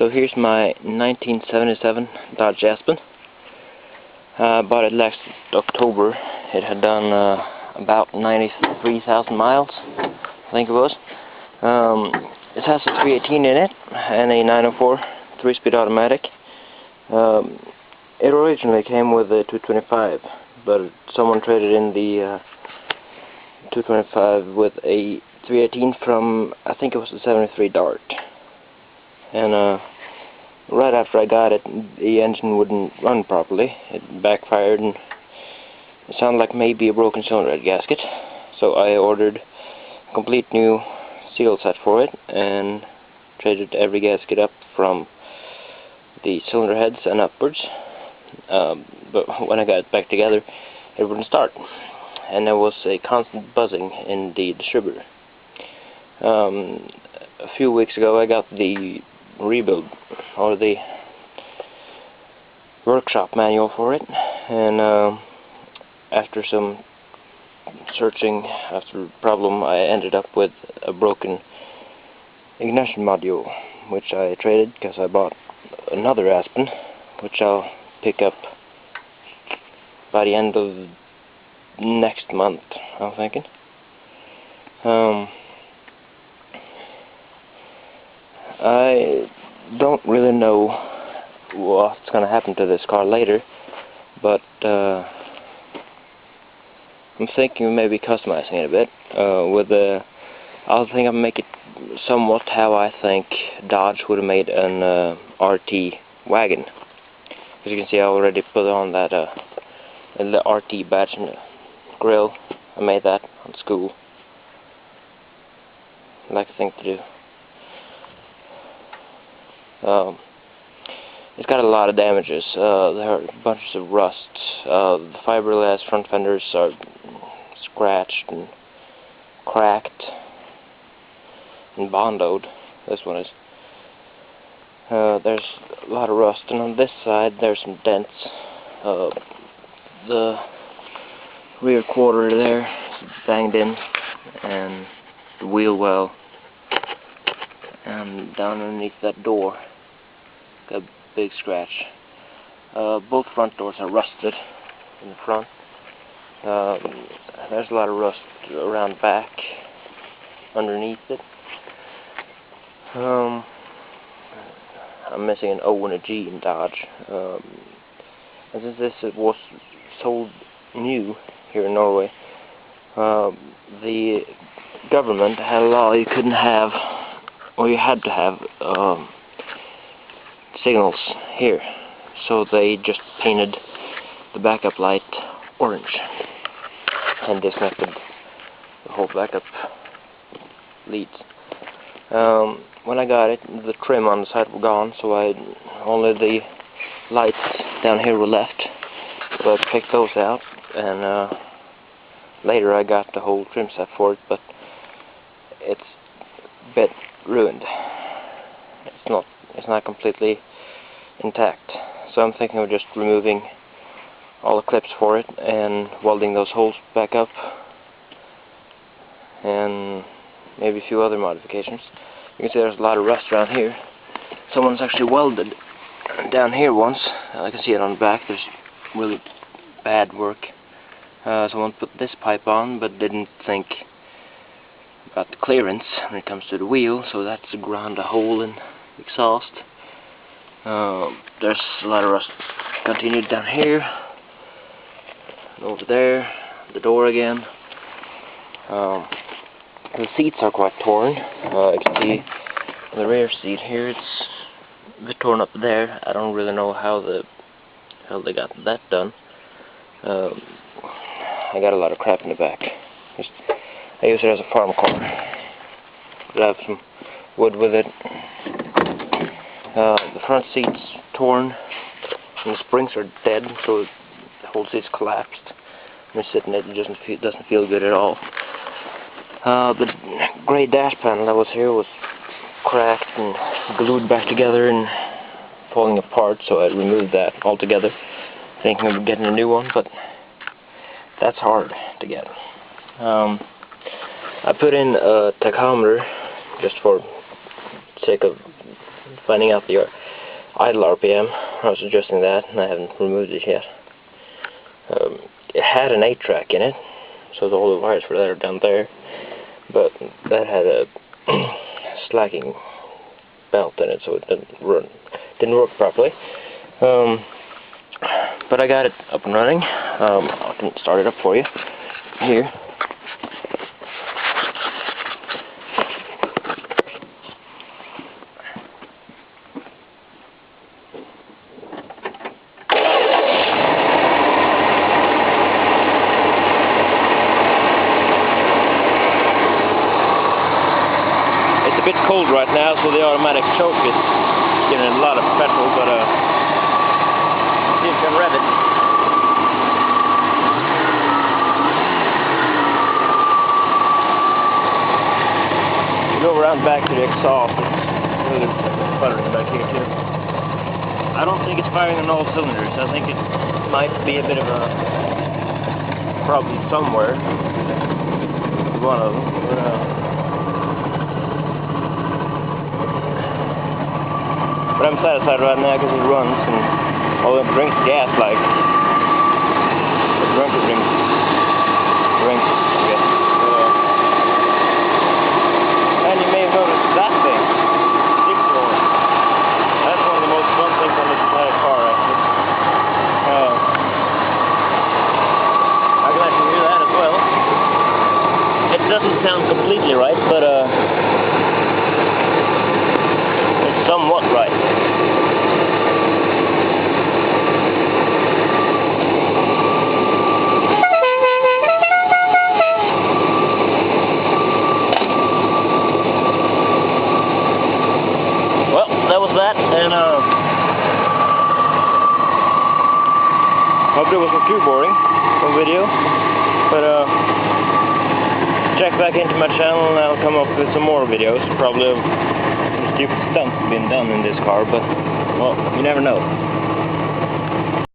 So here's my 1977 Dodge Aspen. I bought it last October. It had done about 93,000 miles, I think it was. It has a 318 in it and a 904 3-speed automatic. It originally came with a 225, but someone traded in the 225 with a 318 from, I think it was a 73 Dart. And right after I got it, the engine wouldn't run properly. It backfired and it sounded like maybe a broken cylinder head gasket. So I ordered a complete new seal set for it and traded every gasket up from the cylinder heads and upwards. But when I got it back together, it wouldn't start. And there was a constant buzzing in the distributor. A few weeks ago I got the rebuild, or the workshop manual for it, and after some searching after the problem, I ended up with a broken ignition module, which I traded because I bought another Aspen, which I'll pick up by the end of next month, I'm thinking. I don't really know what's going to happen to this car later, but I'm thinking of maybe customizing it a bit. I'll think I'll make it somewhat how I think Dodge would have made an RT wagon. As you can see, I already put on that the RT badge in the grill. I made that on school. I like a thing to do. It's got a lot of damages. There are bunches of rust. The fiberglass front fenders are scratched and cracked and bondoed. This one is. There's a lot of rust, and on this side there's some dents. The rear quarter there is banged in, and the wheel well, and down underneath that door, got a big scratch. Both front doors are rusted in the front. There's a lot of rust around back, underneath it. I'm missing an O and a G in Dodge. And since this was sold new here in Norway, the government had a law you couldn't have, or you had to have signals here, so they just painted the backup light orange and disconnected the whole backup leads. When I got it, the trim on the side were gone, so only the lights down here were left. So I picked those out, and later I got the whole trim set for it, but it's a bit ruined. It's not completely intact. So I'm thinking of just removing all the clips for it and welding those holes back up, and maybe a few other modifications. You can see there's a lot of rust around here. Someone's actually welded down here once. I can see it on the back. There's really bad work. Someone put this pipe on but didn't think about the clearance when it comes to the wheel, so that's ground a hole in the exhaust. There's a lot of rust continued down here, and over there, the door again. The seats are quite torn. You can see the rear seat here, it's a bit torn up there. I don't really know how they got that done. I got a lot of crap in the back. I use it as a farm car. I have some wood with it. The front seat's torn, and the springs are dead, so the whole seat's collapsed. When you're sitting in it, doesn't feel good at all. The gray dash panel that was here was cracked and glued back together and falling apart, so I removed that altogether, thinking of getting a new one, but that's hard to get. I put in a tachometer just for sake of finding out your idle RPM. I was adjusting that, and I haven't removed it yet. It had an 8-track in it, so all the wires were there down there, but that had a slacking belt in it, so it didn't work properly. But I got it up and running. I can start it up for you here. It's a bit cold right now, so the automatic choke is giving it a lot of petrol, but see if I can rev it. Go around back to the exhaust. It's really sputtering back here too. I don't think it's firing on all cylinders. I think it might be a bit of a problem somewhere. One of them. But I'm satisfied right now because it runs, and although it drinks gas like a drunker drinks, I guess. And you may have noticed that thing, jigsaw. That's one of the most fun things on this entire car, actually. I'm glad you hear that as well. It doesn't sound completely right, but it's somewhat right. That was that, and hope it wasn't too boring for video, but check back into my channel and I'll come up with some more videos, probably of some stupid stunts being done in this car, but well, you never know.